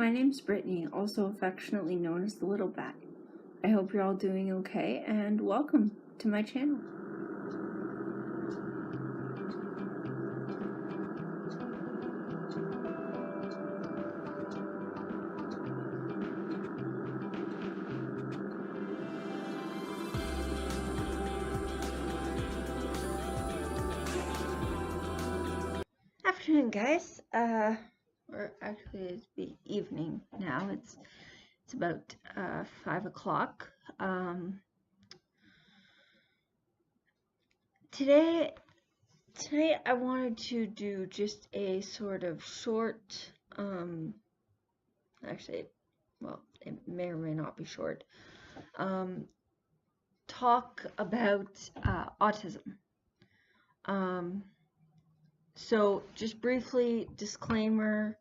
My name's Brittany, also affectionately known as the Little Bat. I hope you're all doing okay, and welcome to my channel. Afternoon, guys. Or actually, it's the evening now. It's about 5 o'clock. Tonight I wanted to do just a sort of short, actually, well, it may or may not be short, talk about autism. So just briefly, disclaimer,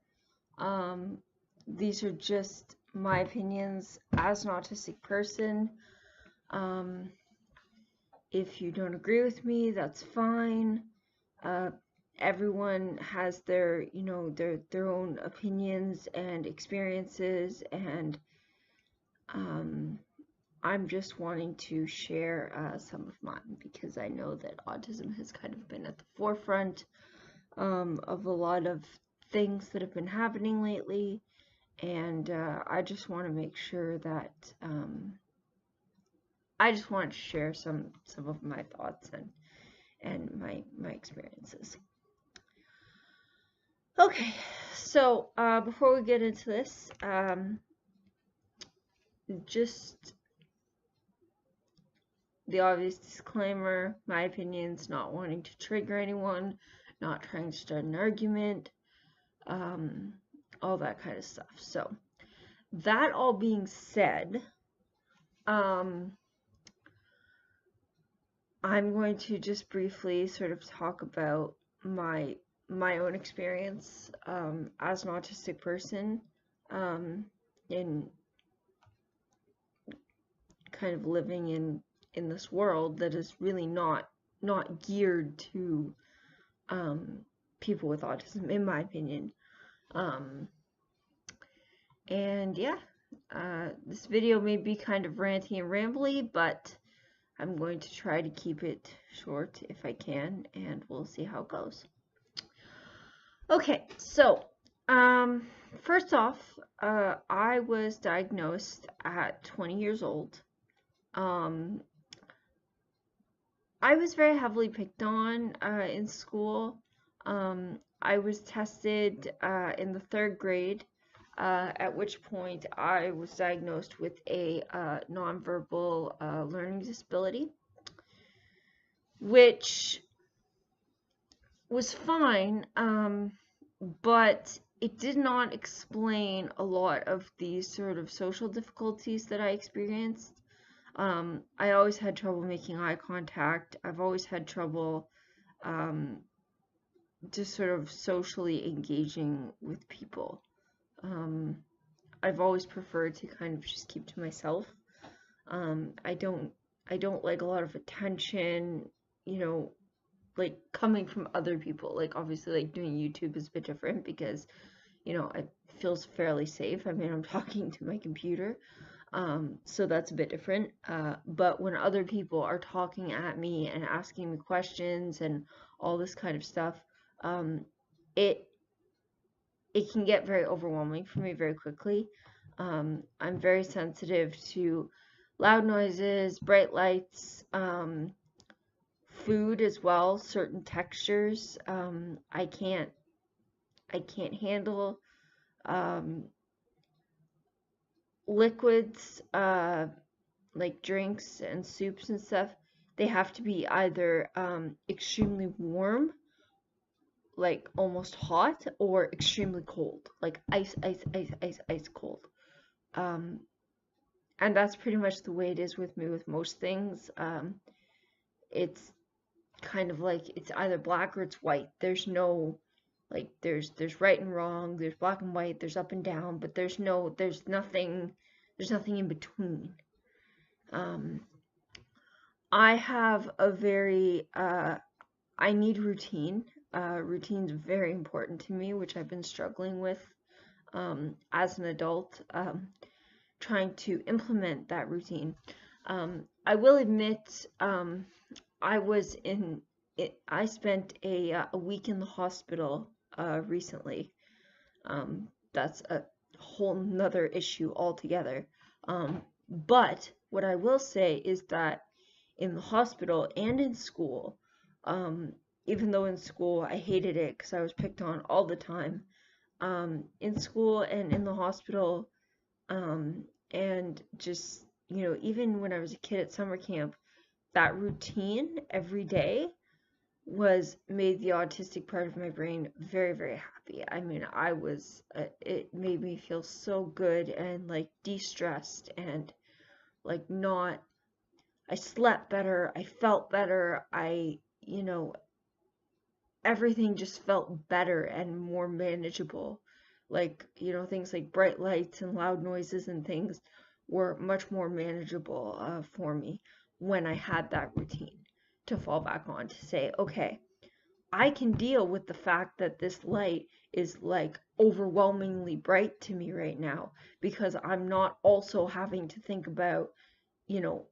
these are just my opinions as an autistic person. If you don't agree with me, that's fine. Everyone has their, their own opinions and experiences, and I'm just wanting to share some of mine because I know that autism has kind of been at the forefront of a lot of things that have been happening lately, and I just want to make sure that I just want to share some of my thoughts and my experiences. Okay, so before we get into this, just the obvious disclaimer: my opinions, not wanting to trigger anyone, not trying to start an argument, all that kind of stuff. So that all being said, I'm going to just briefly sort of talk about my own experience as an autistic person in kind of living in this world that is really not geared to people with autism, in my opinion. And yeah, this video may be kind of ranty and rambly, but I'm going to try to keep it short if I can, and we'll see how it goes. Okay, so first off, I was diagnosed at 20 years old. I was very heavily picked on in school. I was tested in the 3rd grade, at which point I was diagnosed with a nonverbal learning disability, which was fine, but it did not explain a lot of these sort of social difficulties that I experienced. I always had trouble making eye contact. I've always had trouble just sort of socially engaging with people. I've always preferred to kind of just keep to myself. I don't like a lot of attention, like coming from other people. Like obviously, like doing YouTube is a bit different because, it feels fairly safe. I mean, I'm talking to my computer. So that's a bit different. But when other people are talking at me and asking me questions and all this kind of stuff, it can get very overwhelming for me very quickly. I'm very sensitive to loud noises, bright lights, food as well, certain textures. I can't handle liquids, like drinks and soups and stuff. They have to be either extremely warm, like almost hot, or extremely cold, like ice cold. And that's pretty much the way it is with me with most things. It's kind of like it's either black or it's white. There's no, like, there's right and wrong, there's black and white, there's up and down, but there's nothing in between. I have a very I need routine. Routine's very important to me, which I've been struggling with as an adult, trying to implement that routine. I will admit, I spent a week in the hospital recently. That's a whole nother issue altogether. But what I will say is that in the hospital and in school, um, even though in school I hated it because I was picked on all the time, in school and in the hospital, and just, even when I was a kid at summer camp, that routine every day was made the autistic part of my brain very, very happy. I mean, it made me feel so good and like de-stressed and like not, I slept better, I felt better, everything just felt better and more manageable. Like, things like bright lights and loud noises and things were much more manageable for me when I had that routine to fall back on to say, okay, I can deal with the fact that this light is like overwhelmingly bright to me right now because I'm not also having to think about,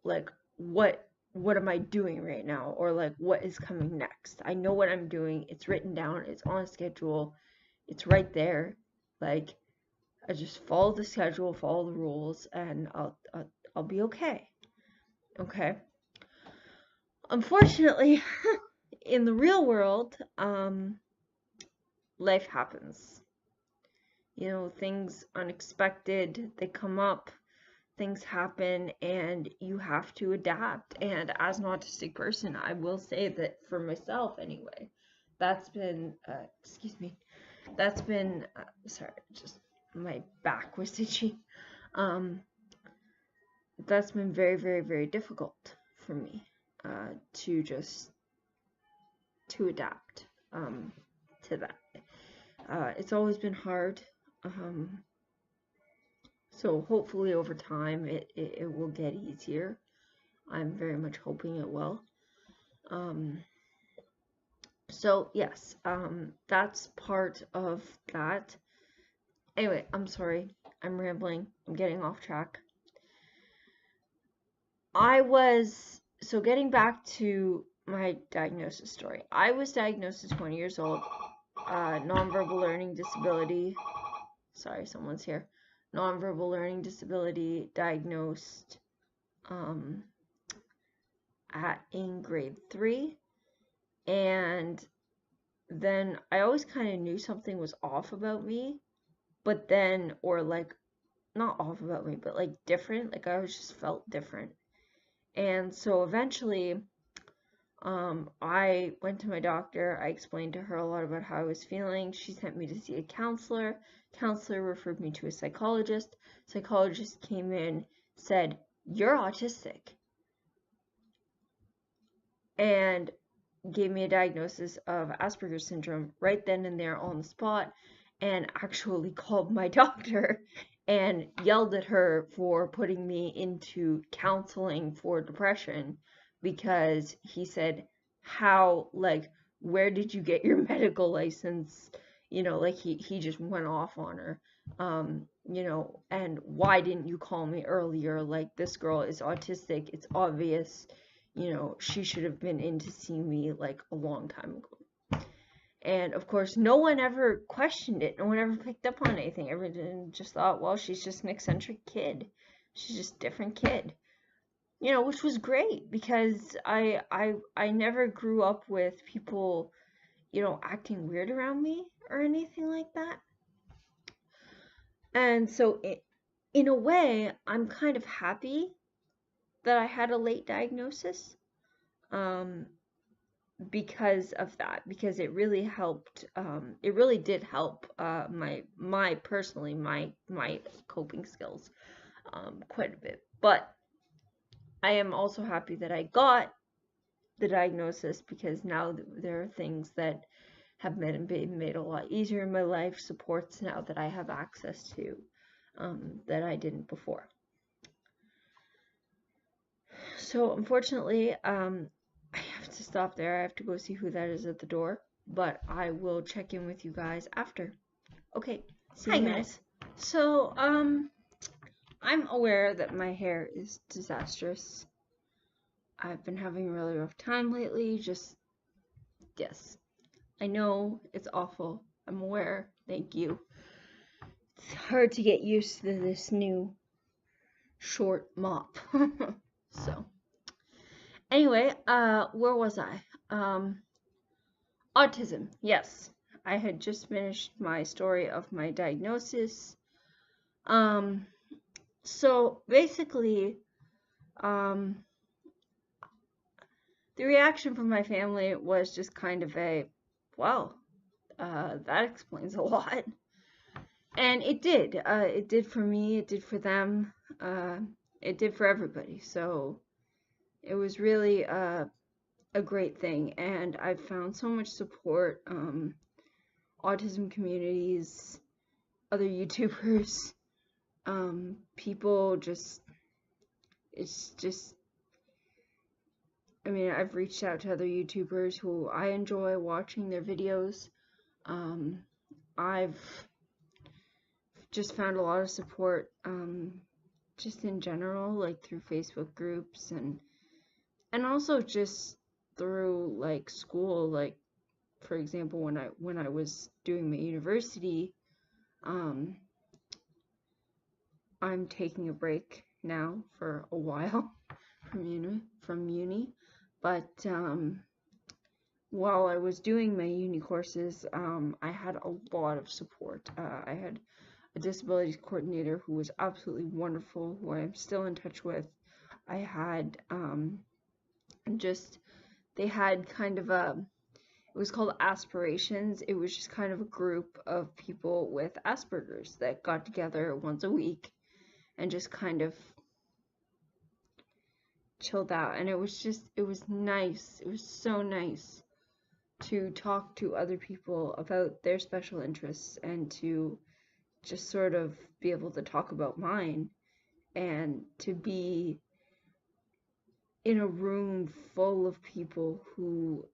like what am I doing right now, or like what is coming next. I know what I'm doing. It's written down. It's on a schedule. It's right there. Like, I just follow the schedule, follow the rules, and I'll be okay. Okay. Unfortunately, in the real world, life happens. Things unexpected, they come up, things happen, and you have to adapt. And as an autistic person, I will say that for myself anyway, that's been, excuse me, that's been, sorry, just my back was itchy. Um, that's been very, very, very difficult for me, to just, to adapt, to that. It's always been hard. So hopefully over time it will get easier. I'm very much hoping it will. So yes, that's part of that. Anyway, I'm sorry, I'm rambling, I'm getting off track. So getting back to my diagnosis story, I was diagnosed at 20 years old, nonverbal learning disability. Sorry, someone's here. Nonverbal learning disability, diagnosed in grade 3. And then I always kind of knew something was off about me, but then, or like, not off about me, but like different, like I always just felt different. And so eventually, I went to my doctor. I explained to her a lot about how I was feeling. She sent me to see a counselor. Counselor referred me to a psychologist. Psychologist came in, said, "You're autistic," and gave me a diagnosis of Asperger's syndrome right then and there on the spot, and actually called my doctor and yelled at her for putting me into counseling for depression, because he said, where did you get your medical license? Like he just went off on her. And why didn't you call me earlier? Like, this girl is autistic, it's obvious. She should have been in to see me like a long time ago. And of course, no one ever questioned it. No one ever picked up on anything. Everyone just thought, well, she's just an eccentric kid. She's just a different kid. Which was great, because I never grew up with people, acting weird around me or anything like that. And so in a way, I'm kind of happy that I had a late diagnosis. Because of that, because it really helped. It really did help my personally my coping skills quite a bit. But I am also happy that I got the diagnosis, because now there are things that have been made a lot easier in my life, supports now that I have access to, that I didn't before. So unfortunately, I have to stop there. I have to go see who that is at the door, but I will check in with you guys after. Okay, see you guys. So, I'm aware that my hair is disastrous. I've been having a really rough time lately. Yes, I know it's awful. I'm aware. Thank you. It's hard to get used to this new short mop. So, anyway, where was I? Autism. Yes, I had just finished my story of my diagnosis. Um, so basically, um, the reaction from my family was just kind of a, well, that explains a lot. And it did. It did for me, it did for them, uh, it did for everybody. So it was really a great thing. And I've found so much support, autism communities, other YouTubers, people just, it's just, I mean, I've reached out to other YouTubers who I enjoy watching their videos. I've just found a lot of support, just in general, like through Facebook groups and also just through like school. Like, for example, when I was doing my university, um, I'm taking a break now for a while from uni, but while I was doing my uni courses, I had a lot of support. I had a disabilities coordinator who was absolutely wonderful, who I'm still in touch with. I had they had kind of it was called Aspirations. It was just kind of a group of people with Asperger's that got together once a week and just kind of chilled out. And it was nice. It was so nice to talk to other people about their special interests and to just sort of be able to talk about mine and to be in a room full of people who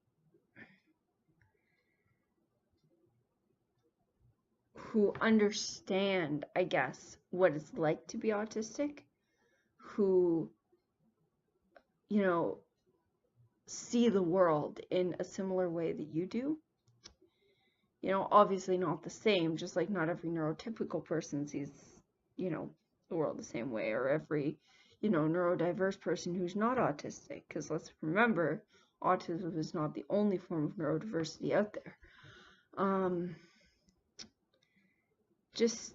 understand, I guess, what it's like to be autistic, who, you know, see the world in a similar way that you do. You know, obviously not the same, just like not every neurotypical person sees, you know, the world the same way, or every, you know, neurodiverse person who's not autistic, because let's remember, autism is not the only form of neurodiversity out there. Just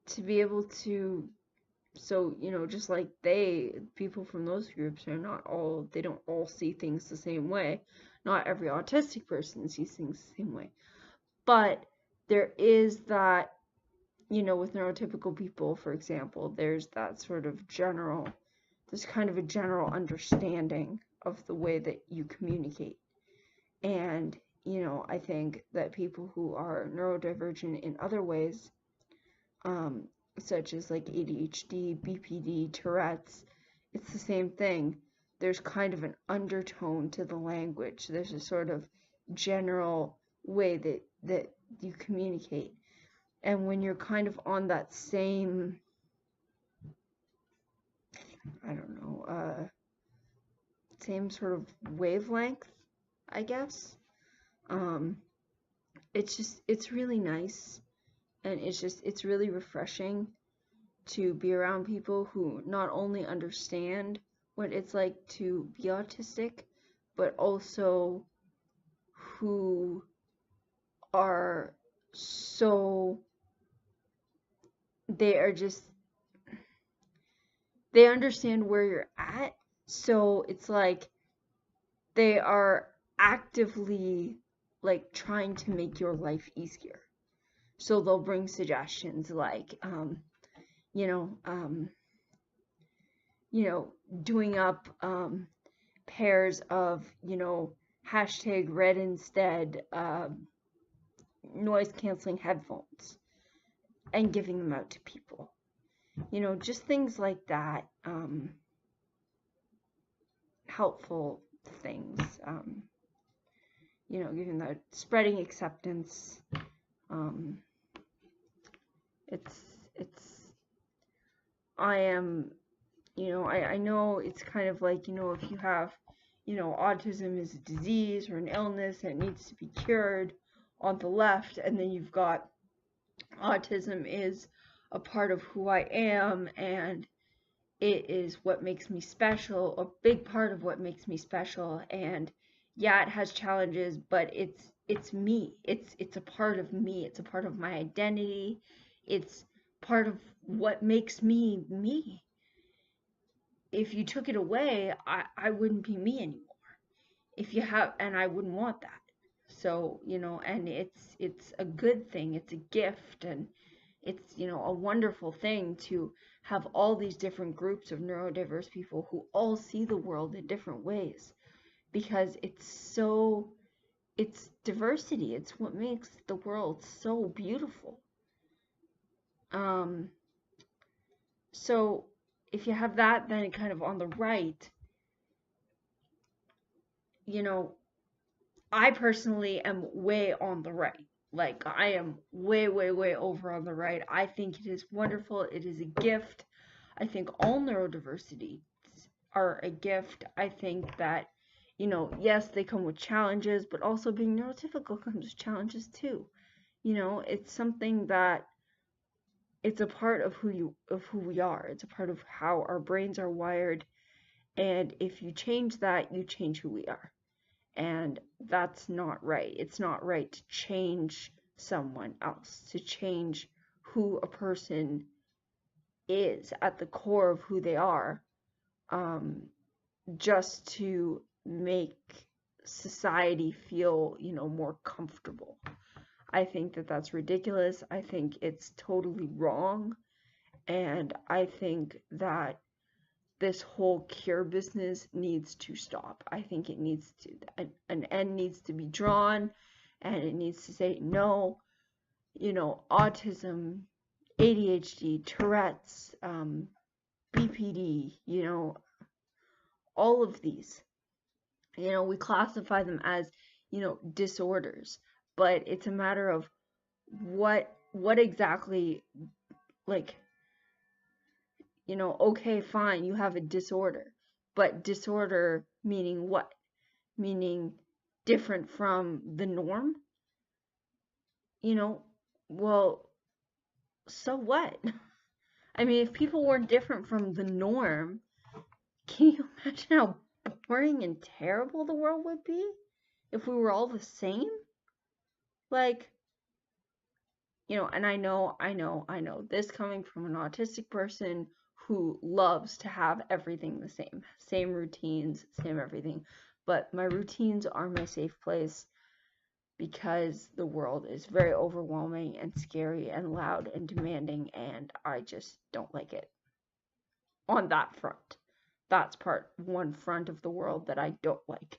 to be able to, so, you know, just like people from those groups are not all, they don't all see things the same way. Not every autistic person sees things the same way. But there is that, you know, with neurotypical people, for example, there's that sort of general, there's kind of a general understanding of the way that you communicate. And, you know, I think that people who are neurodivergent in other ways, such as like ADHD, BPD, Tourette's, it's the same thing. There's kind of an undertone to the language. There's a sort of general way that you communicate. And when you're kind of on that same, I don't know, same sort of wavelength, I guess, it's really nice, and it's really refreshing to be around people who not only understand what it's like to be autistic, but also who are so, they are just, they understand where you're at. So it's like they are actively like trying to make your life easier. So they'll bring suggestions like, you know, doing up pairs of, you know, hashtag red instead noise canceling headphones and giving them out to people. You know, just things like that, helpful things, you know, giving that, spreading acceptance, It's I am, I know it's kind of like, if you have, autism is a disease or an illness that needs to be cured on the left, and then you've got autism is a part of who I am, and it is what makes me special, a big part of what makes me special. And yeah, it has challenges, but it's me. It's a part of me. It's a part of my identity. It's part of what makes me me. If you took it away, I wouldn't be me anymore. If you have, and I wouldn't want that. So, and it's a good thing. It's a gift, and it's, a wonderful thing to have all these different groups of neurodiverse people who all see the world in different ways, because it's diversity. It's what makes the world so beautiful. So if you have that, then kind of on the right, I personally am way on the right. Like, I am way, way, way over on the right. I think it is wonderful. It is a gift. I think all neurodiversity are a gift. I think that, yes, they come with challenges, but also being neurotypical comes with challenges too. It's something that it's a part of who we are. It's a part of how our brains are wired. And if you change that, you change who we are. And that's not right. It's not right to change someone else, to change who a person is at the core of who they are, just to make society feel, more comfortable. I think that that's ridiculous. I think it's totally wrong. And I think that this whole cure business needs to stop. I think it needs to, an end needs to be drawn, and it needs to say no. Autism, ADHD, Tourette's, BPD, all of these, we classify them as, disorders, but it's a matter of what exactly, like, okay, fine, you have a disorder, but disorder meaning what? Meaning different from the norm? Well, so what? I mean, if people were different from the norm, can you imagine how boring and terrible the world would be if we were all the same? Like, and I know, this coming from an autistic person who loves to have everything the same routines, same everything. But my routines are my safe place because the world is very overwhelming and scary and loud and demanding, and I just don't like it. On that front, that's one front of the world that I don't like.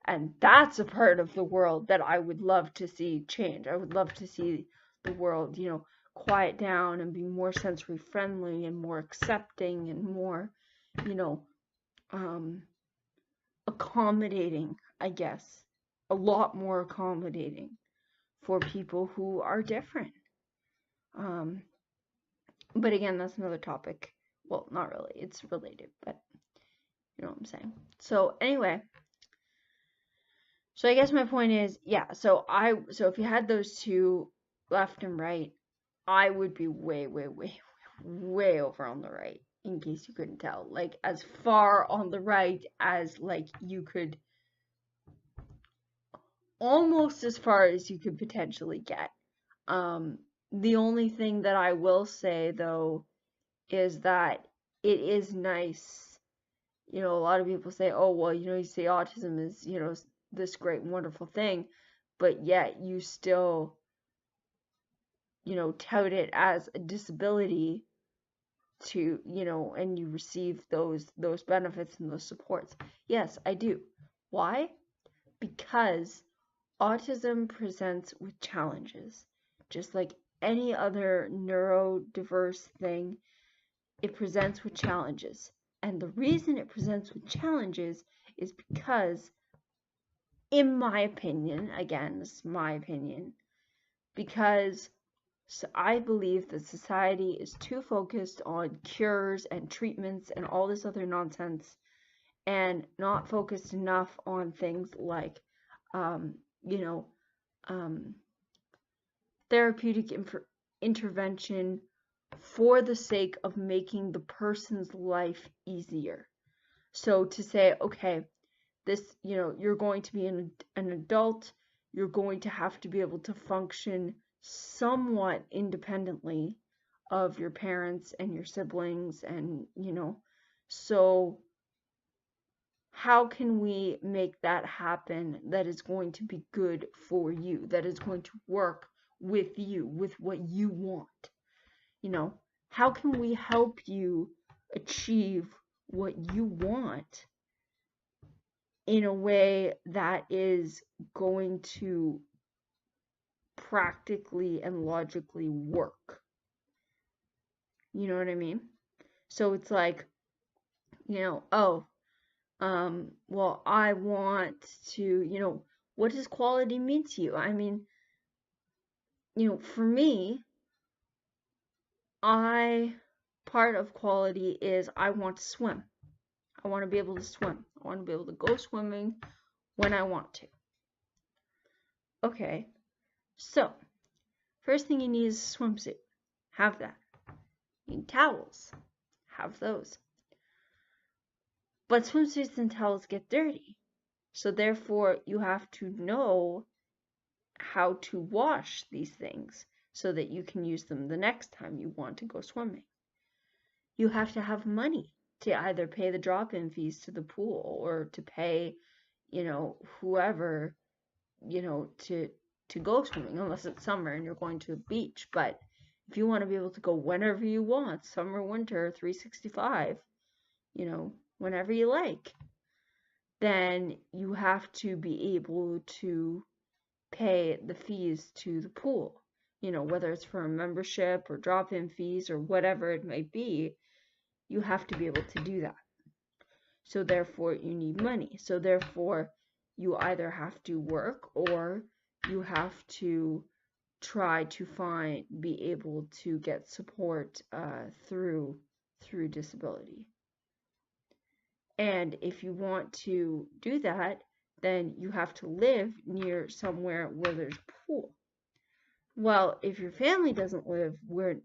And that's a part of the world that I would love to see change. I would love to see the world, quiet down and be more sensory friendly and more accepting and more, accommodating, I guess. A lot more accommodating for people who are different. But again, that's another topic. Well, not really. It's related, but you know what I'm saying. So anyway, so I guess my point is, yeah, so if you had those two, left and right, I would be way, way, way, way over on the right, in case you couldn't tell. Like, as far on the right as, like, you could, almost as far as you could potentially get. The only thing that I will say, though, is that it is nice. A lot of people say, oh, well, you say autism is, this great, wonderful thing, but yet you still, tout it as a disability to, and you receive those benefits and those supports. Yes, I do. Why? Because autism presents with challenges, just like any other neurodiverse thing. It presents with challenges. And the reason it presents with challenges is because, in my opinion, again, this is my opinion, because So I believe that society is too focused on cures and treatments and all this other nonsense, and not focused enough on things like, um, you know, um, therapeutic intervention for the sake of making the person's life easier. So to say, okay, this, you're going to be an adult, you're going to have to be able to function somewhat independently of your parents and your siblings, and, so how can we make that happen that is going to be good for you, that is going to work with you, with what you want? How can we help you achieve what you want in a way that is going to practically and logically work? You know what I mean? So it's like, well, I want to, what does quality mean to you? I mean, for me, part of quality is I want to swim. I want to be able to swim. I want to be able to go swimming when I want to. Okay, so first thing you need is a swimsuit. Have that. You need towels. Have those. But swimsuits and towels get dirty. So therefore, you have to know how to wash these things so that you can use them the next time you want to go swimming. You have to have money to either pay the drop-in fees to the pool, or to pay, whoever, to go swimming, unless it's summer and you're going to a beach. But if you want to be able to go whenever you want, summer, winter, 365, whenever you like, then you have to be able to pay the fees to the pool. Whether it's for a membership or drop-in fees or whatever it might be, you have to be able to do that. So therefore, you need money. So therefore, you either have to work, or you have to try to be able to get support through disability. And if you want to do that, then you have to live near somewhere where there's a pool. Well, if your family doesn't live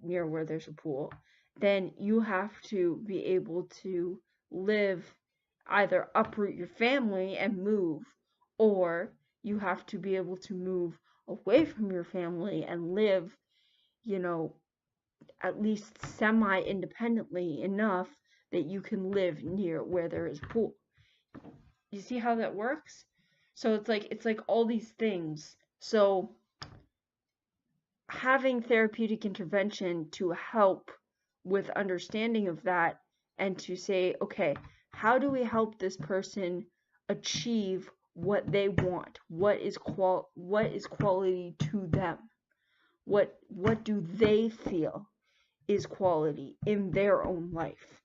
near where there's a pool, then you have to be able to live, either uproot your family and move, or you have to be able to move away from your family and live, at least semi-independently enough that you can live near where there is a pool. You see how that works? So it's like all these things. So having therapeutic intervention to help with understanding of that, and to say, okay, how do we help this person achieve what they want? What is quality to them? What do they feel is quality in their own life?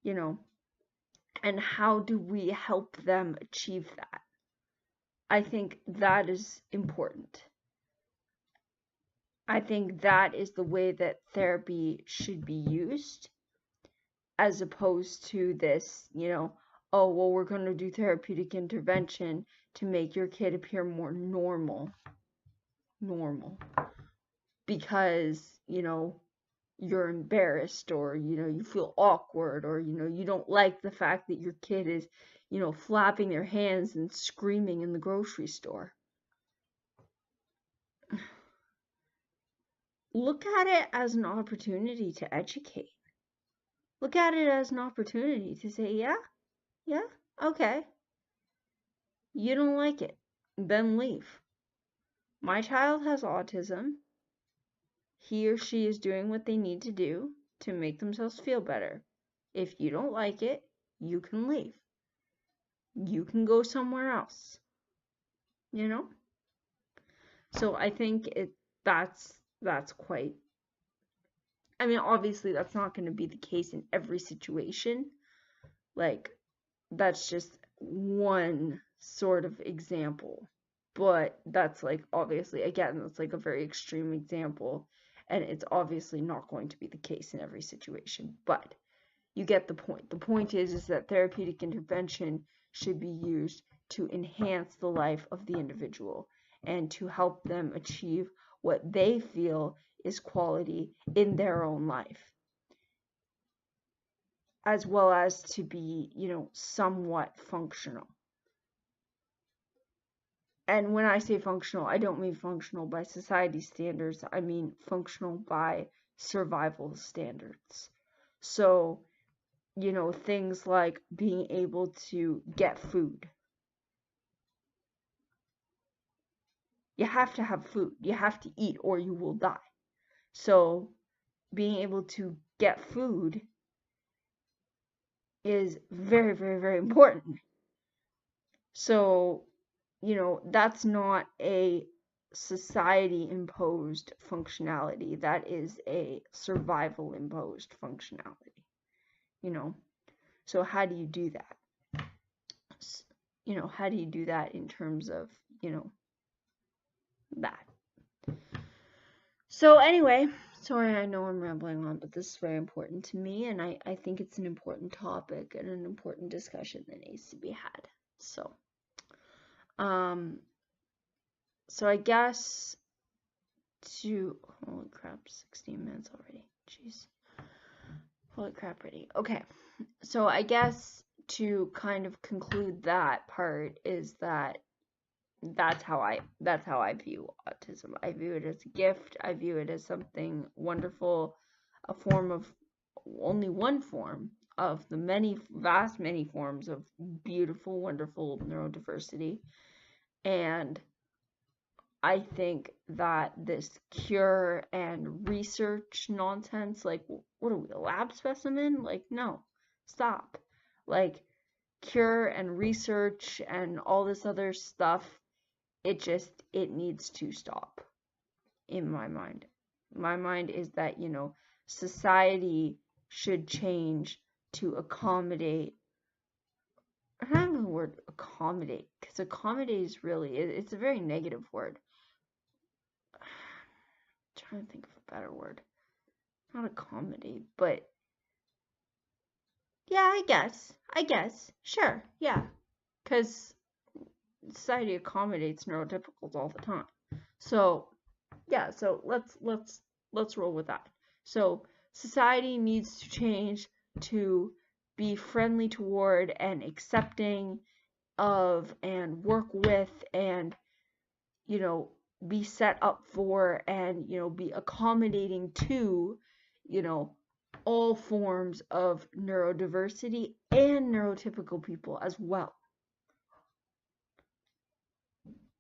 And how do we help them achieve that? I think that is important. I think that is the way that therapy should be used, as opposed to this, oh, well, we're going to do therapeutic intervention to make your kid appear more normal, because, you're embarrassed, or, you feel awkward, or, you don't like the fact that your kid is, flapping their hands and screaming in the grocery store. Look at it as an opportunity to educate. Look at it as an opportunity to say, yeah, okay. You don't like it, then leave. My child has autism. He or she is doing what they need to do to make themselves feel better. If you don't like it, you can leave. You can go somewhere else. So I think that's quite, I mean, obviously that's not going to be the case in every situation. Like, that's just one sort of example. But that's, like, obviously, again, that's like a very extreme example. And it's obviously not going to be the case in every situation, but you get the point. The point is that therapeutic intervention should be used to enhance the life of the individual and to help them achieve what they feel is quality in their own life, as well as to be, somewhat functional. And when I say functional, I don't mean functional by society standards, I mean functional by survival standards. So, things like being able to get food. You have to have food. You have to eat or you will die. So, being able to get food is very, very, very important. So, that's not a society imposed functionality. That is a survival imposed functionality, So how do you do that? How do you do that in terms of, that? So anyway, sorry, I know I'm rambling on, but this is very important to me, and I think it's an important topic and an important discussion that needs to be had. So I guess holy crap, 16 minutes already. Jeez. Holy crap, ready. Okay. So I guess to kind of conclude that part is that that's how I view autism. I view it as a gift. I view it as something wonderful, a form of only one form of the many forms of beautiful, wonderful neurodiversity. And I think that this cure and research nonsense, like, what are we, a lab specimen? Like, no, stop. Like, cure and research and all this other stuff, it needs to stop, in my mind. My mind is that, society should change to accommodate. I don't know the word accommodate, because accommodate is really, it's a very negative word. Trying to think of a better word. Not accommodate, but yeah, I guess. Sure, yeah. Because society accommodates neurotypicals all the time. So, yeah, so let's roll with that. So, society needs to change to be friendly toward and accepting of and work with and, be set up for and, be accommodating to, all forms of neurodiversity and neurotypical people as well.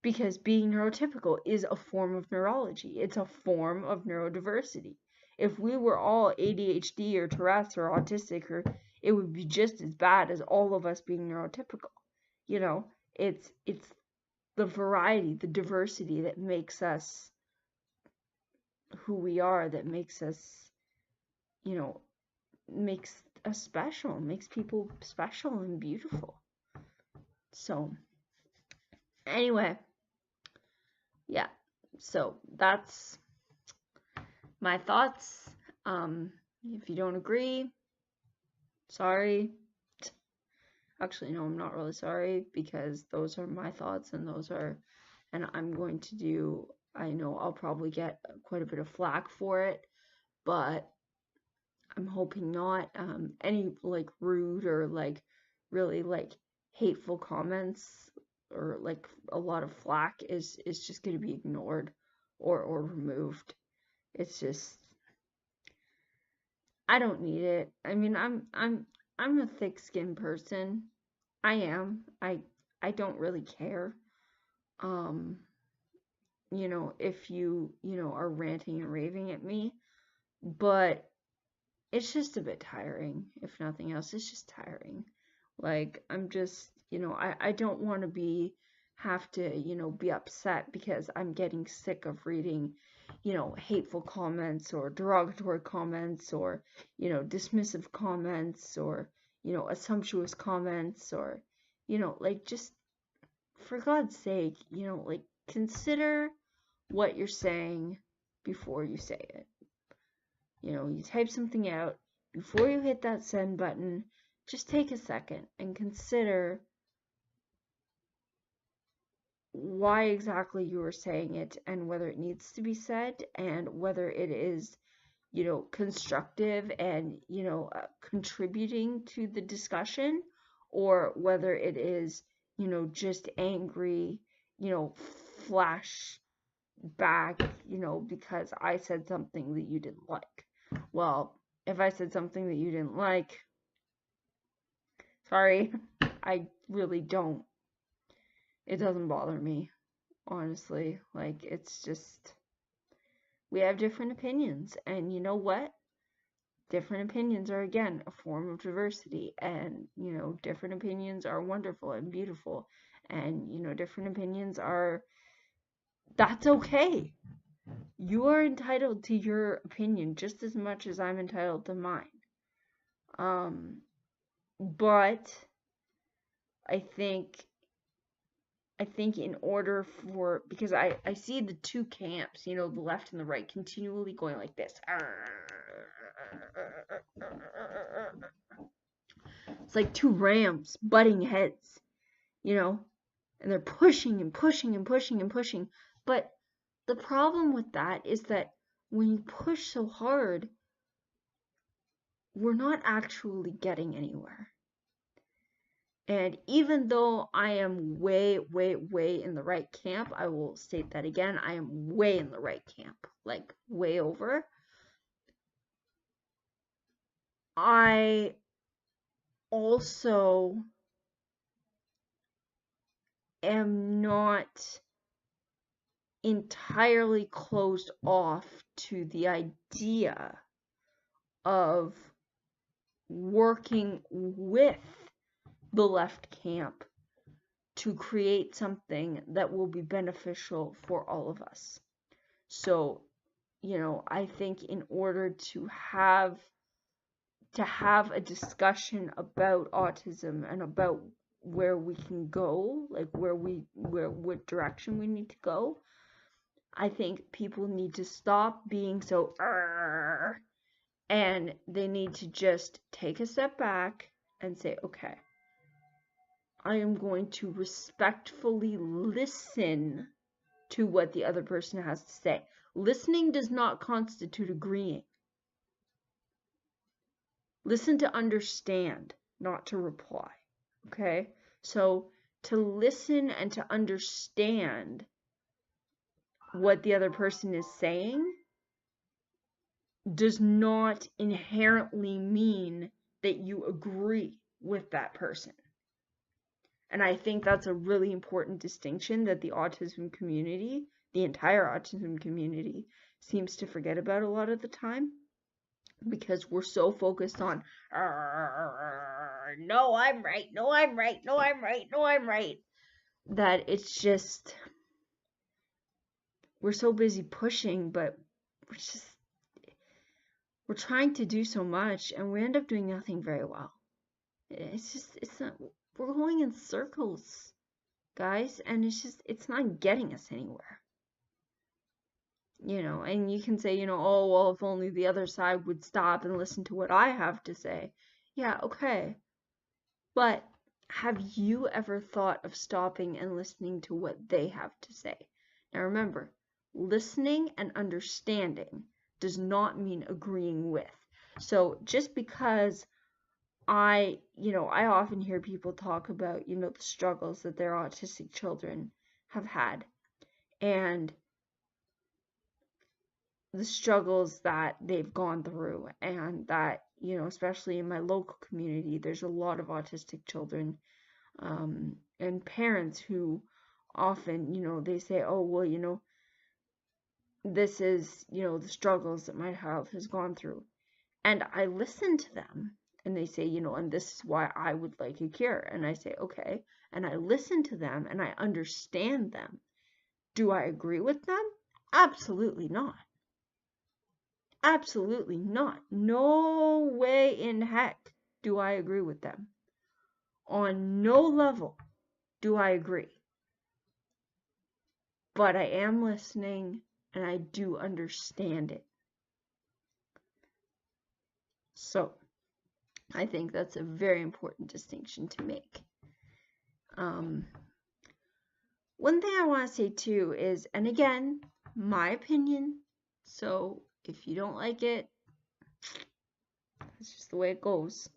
Because being neurotypical is a form of neurology. It's a form of neurodiversity. If we were all ADHD or Tourette's or autistic, it would be just as bad as all of us being neurotypical. It's the variety, the diversity that makes us who we are, that makes us, makes us special, makes people special and beautiful. So, anyway, yeah, so that's my thoughts. If you don't agree, sorry. Actually, no, I'm not really sorry, because those are my thoughts, and I'm going to do, I know I'll probably get quite a bit of flack for it, but I'm hoping not. Any like rude or like really like hateful comments or like a lot of flack is just going to be ignored or removed. It's just, I don't need it. I mean, I'm a thick-skinned person. I am. I don't really care. If you, are ranting and raving at me, but it's just a bit tiring, if nothing else. It's just tiring. Like, I'm just, I don't want to have to, be upset because I'm getting sick of reading, hateful comments or derogatory comments or, dismissive comments or, assumptuous comments or, like, just for God's sake, like, consider what you're saying before you say it. You type something out, before you hit that send button, just take a second and consider why exactly you are saying it and whether it needs to be said and whether it is, constructive and, contributing to the discussion, or whether it is, just angry, flash back, because I said something that you didn't like. Well, if I said something that you didn't like, sorry, I really don't. It doesn't bother me, honestly. Like, it's just, we have different opinions, and you know what? Different opinions are, again, a form of diversity, and, different opinions are wonderful and beautiful, and, different opinions are, that's okay. You are entitled to your opinion just as much as I'm entitled to mine. But I think in order for, because I see the two camps, the left and the right, continually going like this. It's like two rams butting heads, and they're pushing and pushing and pushing and pushing. But the problem with that is that when you push so hard, we're not actually getting anywhere. And even though I am way, way, way in the right camp, I will state that again, I am way in the right camp, like way over. I also am not entirely closed off to the idea of working with the left camp to create something that will be beneficial for all of us. So, I think in order to have a discussion about autism and about where we can go, like what direction we need to go, I think people need to stop being so and they need to just take a step back and say, okay, I am going to respectfully listen to what the other person has to say. Listening does not constitute agreeing. Listen to understand, not to reply. Okay? So to listen and to understand what the other person is saying does not inherently mean that you agree with that person. And I think that's a really important distinction that the autism community, the entire autism community, seems to forget about a lot of the time, because we're so focused on, no, I'm right, no, I'm right, no, I'm right, no, I'm right, that it's just, we're so busy pushing, but we're trying to do so much, and we end up doing nothing very well. It's not, we're going in circles, guys, and it's not getting us anywhere. And you can say, oh, well, if only the other side would stop and listen to what I have to say. Yeah, okay. But have you ever thought of stopping and listening to what they have to say? Now remember, listening and understanding does not mean agreeing with. So just because I often hear people talk about, the struggles that their autistic children have had, and the struggles that they've gone through, and that, especially in my local community, there's a lot of autistic children, and parents who often, they say, oh, well, this is, the struggles that my child has gone through. And I listen to them, and they say, and this is why I would like a cure. And I say, okay. And I listen to them, and I understand them. Do I agree with them? Absolutely not. Absolutely not. No way in heck do I agree with them. On no level do I agree. But I am listening, and I do understand it. So I think that's a very important distinction to make. One thing I want to say too is, and again, my opinion, so if you don't like it, it's just the way it goes.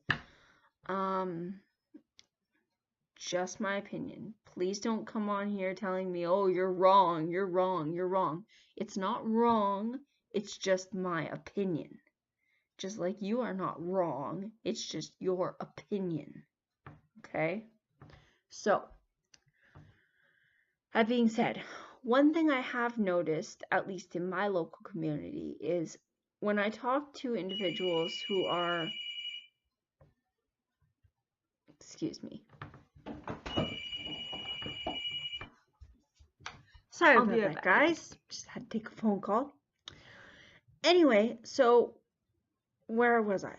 Just my opinion. Please don't come on here telling me, oh, you're wrong, you're wrong, you're wrong. It's not wrong, it's just my opinion. Just like you are not wrong, it's just your opinion. Okay? So, that being said, one thing I have noticed, at least in my local community, is when I talk to individuals who are, excuse me. Sorry about that, guys. Just had to take a phone call. Anyway, so where was I?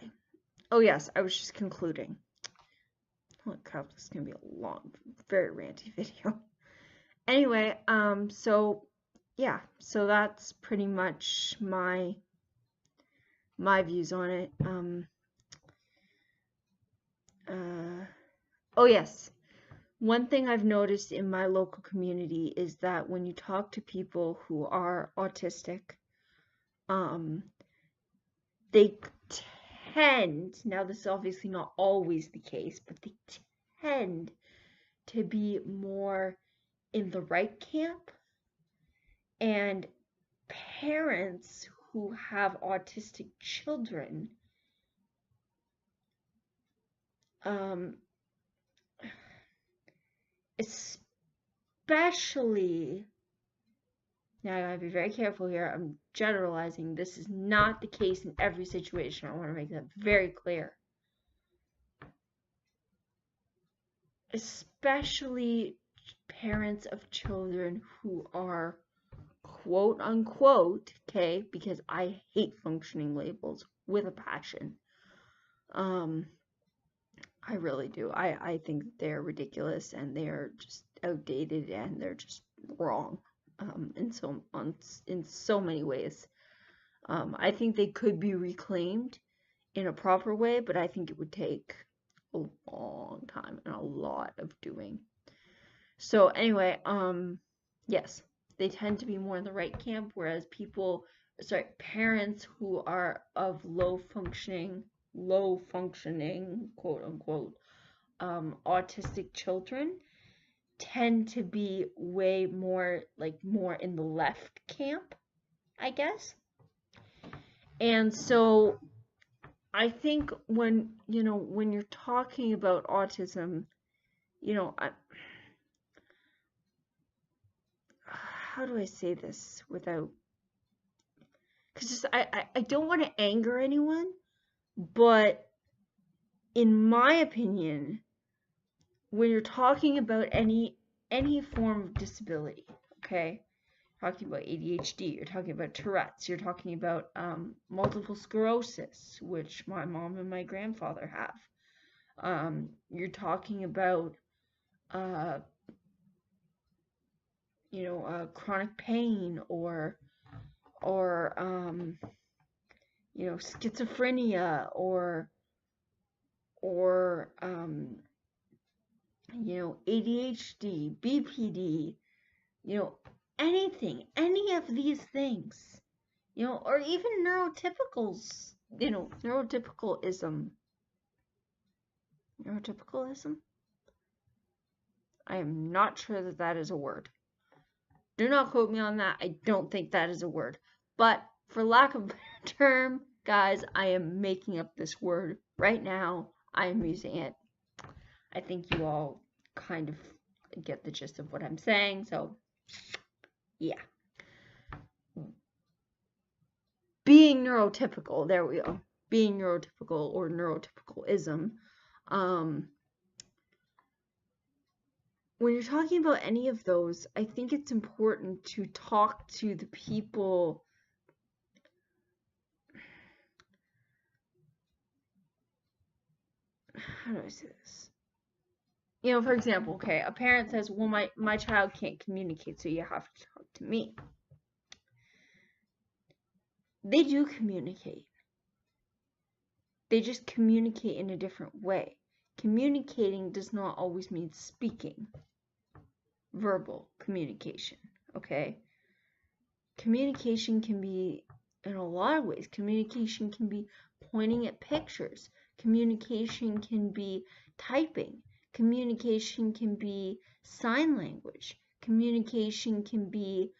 Oh yes, I was just concluding. Holy crap, this is gonna be a long, very ranty video. Anyway, so yeah, so that's pretty much my views on it. Oh yes, one thing I've noticed in my local community is that when you talk to people who are autistic, they tend, now this is obviously not always the case, but they tend to be more in the right camp, and parents who have autistic children especially, now I gotta be very careful here, I'm generalizing, this is not the case in every situation, I want to make that very clear, especially parents of children who are quote unquote, okay, because I hate functioning labels with a passion. I really do. I think they're ridiculous and they're just outdated and they're just wrong in so many ways. I think they could be reclaimed in a proper way, but I think it would take a long time and a lot of doing. So anyway, yes, they tend to be more in the right camp, whereas parents who are of low functioning, quote unquote, autistic children tend to be way more, more in the left camp, I guess. And so I think when you're talking about autism, how do I say this without, because I don't want to anger anyone, but in my opinion, when you're talking about any form of disability, okay, talking about ADHD, you're talking about Tourette's, you're talking about multiple sclerosis, which my mom and my grandfather have. You're talking about chronic pain or schizophrenia or ADHD, BPD, anything, any of these things, or even neurotypicals, neurotypicalism. I am not sure that that is a word. Do not quote me on that. I don't think that is a word. But for lack of a better term, guys, I am making up this word right now. I am using it. I think you all kind of get the gist of what I'm saying. So, yeah. Being neurotypical, there we go. Being neurotypical or neurotypicalism. When you're talking about any of those, I think it's important to talk to the people. How do I say this? For example, okay, a parent says, well, my child can't communicate, so you have to talk to me. They do communicate. They just communicate in a different way. Communicating does not always mean speaking. Verbal communication, okay? Communication can be in a lot of ways. Communication can be pointing at pictures. Communication can be typing. Communication can be sign language. Communication can be,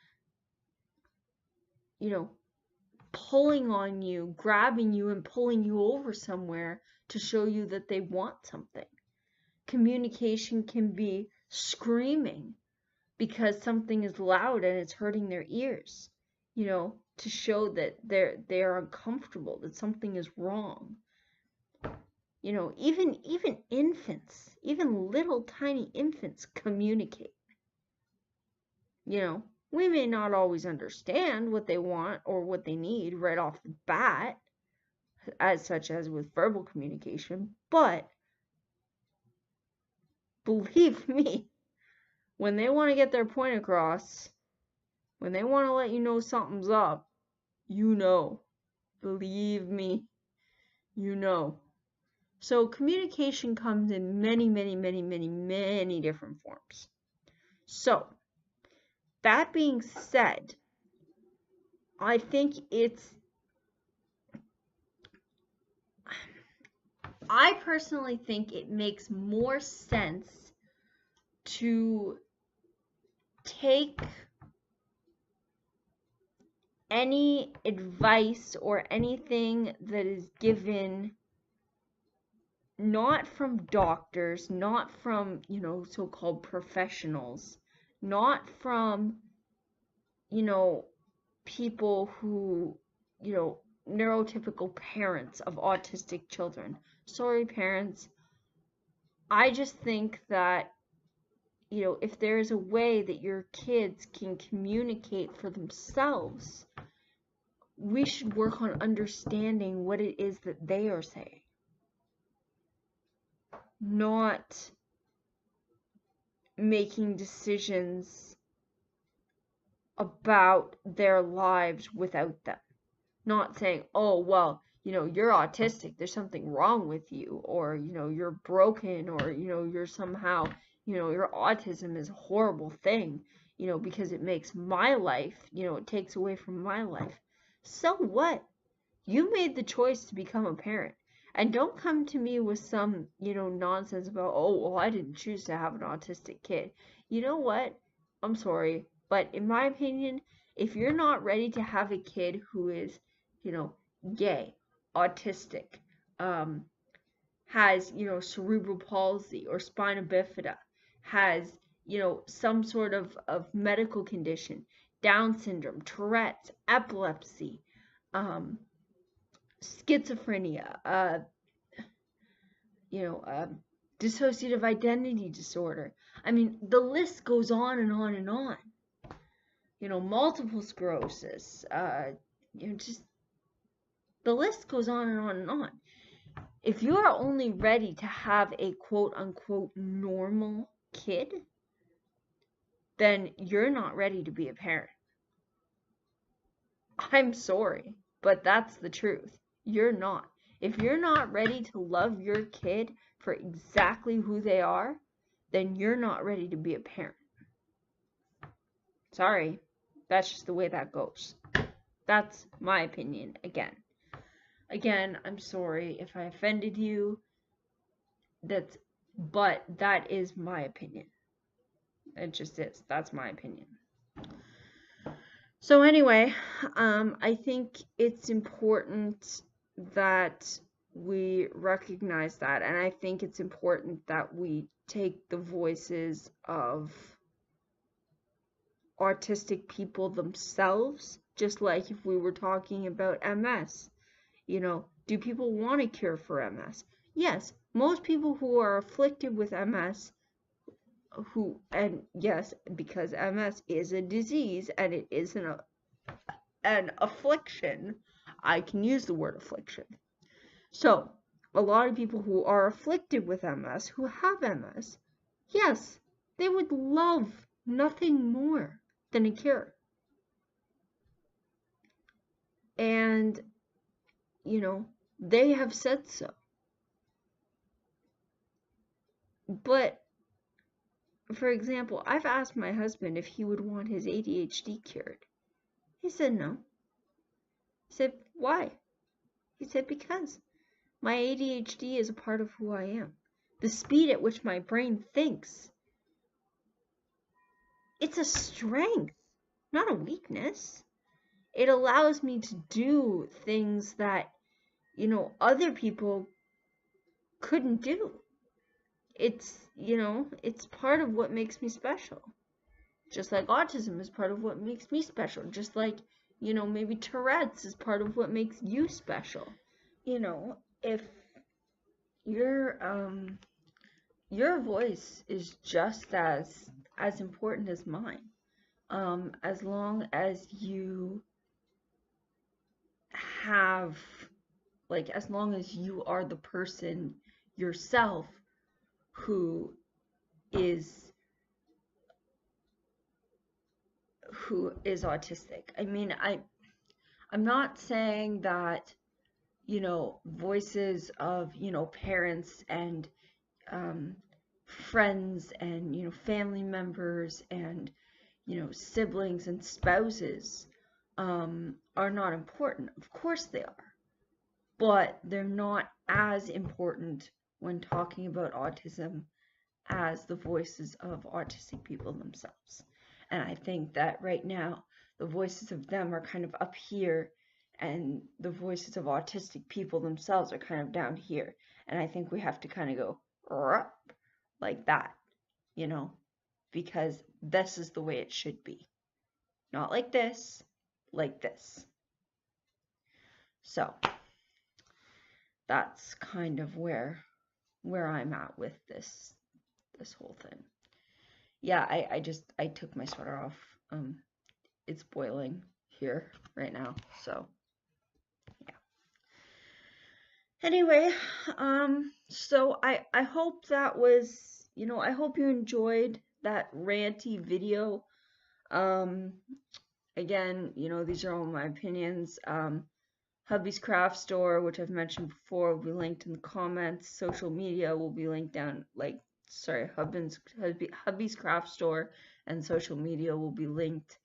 pulling on you, grabbing you and pulling you over somewhere to show you that they want something. Communication can be screaming because something is loud and it's hurting their ears, to show that they're uncomfortable, that something is wrong. Even infants, even little tiny infants communicate. We may not always understand what they want or what they need right off the bat, as such as with verbal communication, but believe me, when they want to get their point across, when they want to let you know something's up, believe me, So communication comes in many, many, many, many, many different forms. So, that being said, I personally think it makes more sense to take any advice or anything that is given not from doctors, not from, so-called professionals, not from, people who, neurotypical parents of autistic children. Sorry, parents. I just think that, if there is a way that your kids can communicate for themselves, we should work on understanding what it is that they are saying. Not making decisions about their lives without them. Not saying, oh, well, you're autistic, there's something wrong with you, or, you're broken, or, you're somehow, your autism is a horrible thing, because it makes my life, it takes away from my life. So what? You made the choice to become a parent. And don't come to me with some, nonsense about, oh, well, I didn't choose to have an autistic kid. You know what? I'm sorry. But in my opinion, if you're not ready to have a kid who is, gay, autistic, has, cerebral palsy or spina bifida, has, some sort of medical condition, Down syndrome, Tourette's, epilepsy, schizophrenia, dissociative identity disorder. I mean, the list goes on and on and on. Multiple sclerosis, just the list goes on and on and on. If you are only ready to have a quote-unquote normal kid, then you're not ready to be a parent. I'm sorry, but that's the truth. You're not. If you're not ready to love your kid for exactly who they are, then you're not ready to be a parent. Sorry, that's just the way that goes. That's my opinion again. Again, I'm sorry if I offended you. But that is my opinion. It just is. That's my opinion. So anyway, I think it's important that we recognize that, and I think it's important that we take the voices of autistic people themselves, just like if we were talking about MS. Do people want a cure for MS? Yes, most people who are afflicted with MS, yes, because MS is a disease and it is an affliction, I can use the word affliction. So, a lot of people who are afflicted with MS, who have MS, yes, they would love nothing more than a cure. And, They have said so. But, for example, I've asked my husband if he would want his ADHD cured. He said no. I said, why? He said, because my ADHD is a part of who I am. The speed at which my brain thinks, it's a strength, not a weakness. It allows me to do things that, other people couldn't do. It's, it's part of what makes me special. Just like autism is part of what makes me special. Just like, maybe Tourette's is part of what makes you special. If your voice is just as important as mine, as long as you have, like, as long as you are the person yourself who is autistic. I mean, I'm not saying that, voices of, parents and friends and, family members and, siblings and spouses are not important. Of course they are. But they're not as important when talking about autism as the voices of autistic people themselves. And I think that right now, the voices of them are kind of up here, and the voices of autistic people themselves are kind of down here. And I think we have to kind of go like that, because this is the way it should be. Not like this, like this. So that's kind of where I'm at with this whole thing. Yeah, I took my sweater off. It's boiling here right now, so yeah. Anyway, so I hope that was, I hope you enjoyed that ranty video. Again, these are all my opinions. Hubby's Craft Store, which I've mentioned before, will be linked in the comments. Social media will be linked down, Hubby's Craft Store and social media will be linked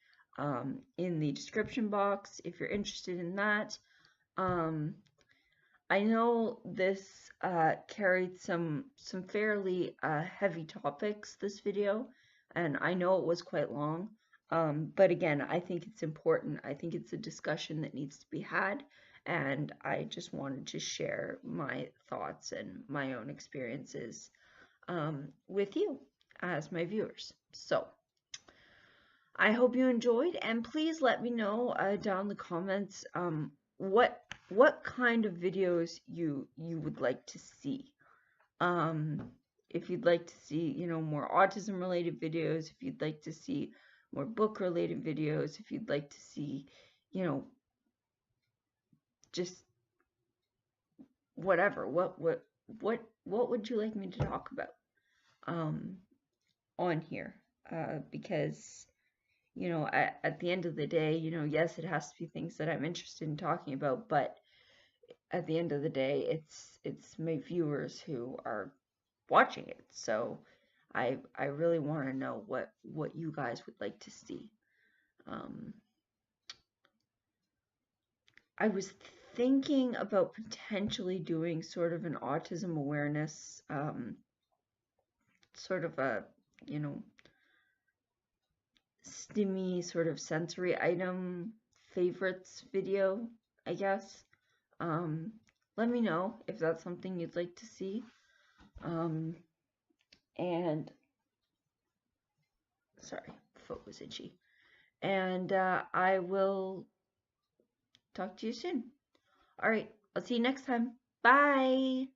in the description box if you're interested in that. I know this carried some fairly heavy topics, this video, and I know it was quite long. But again, I think it's important. I think it's a discussion that needs to be had, and I just wanted to share my thoughts and my own experiences with you as my viewers. So I hope you enjoyed, and please let me know down in the comments what kind of videos you would like to see. If you'd like to see, more autism related videos, if you'd like to see more book related videos, if you'd like to see, just whatever, what would you like me to talk about on here? Because at the end of the day, yes, it has to be things that I'm interested in talking about, but at the end of the day, it's my viewers who are watching it. So I really want to know what you guys would like to see. I was thinking about potentially doing sort of an autism awareness, sort of a, stimmy sort of sensory item favorites video, I guess. Let me know if that's something you'd like to see. And sorry, foot was itchy. And I will talk to you soon. All right, I'll see you next time. Bye.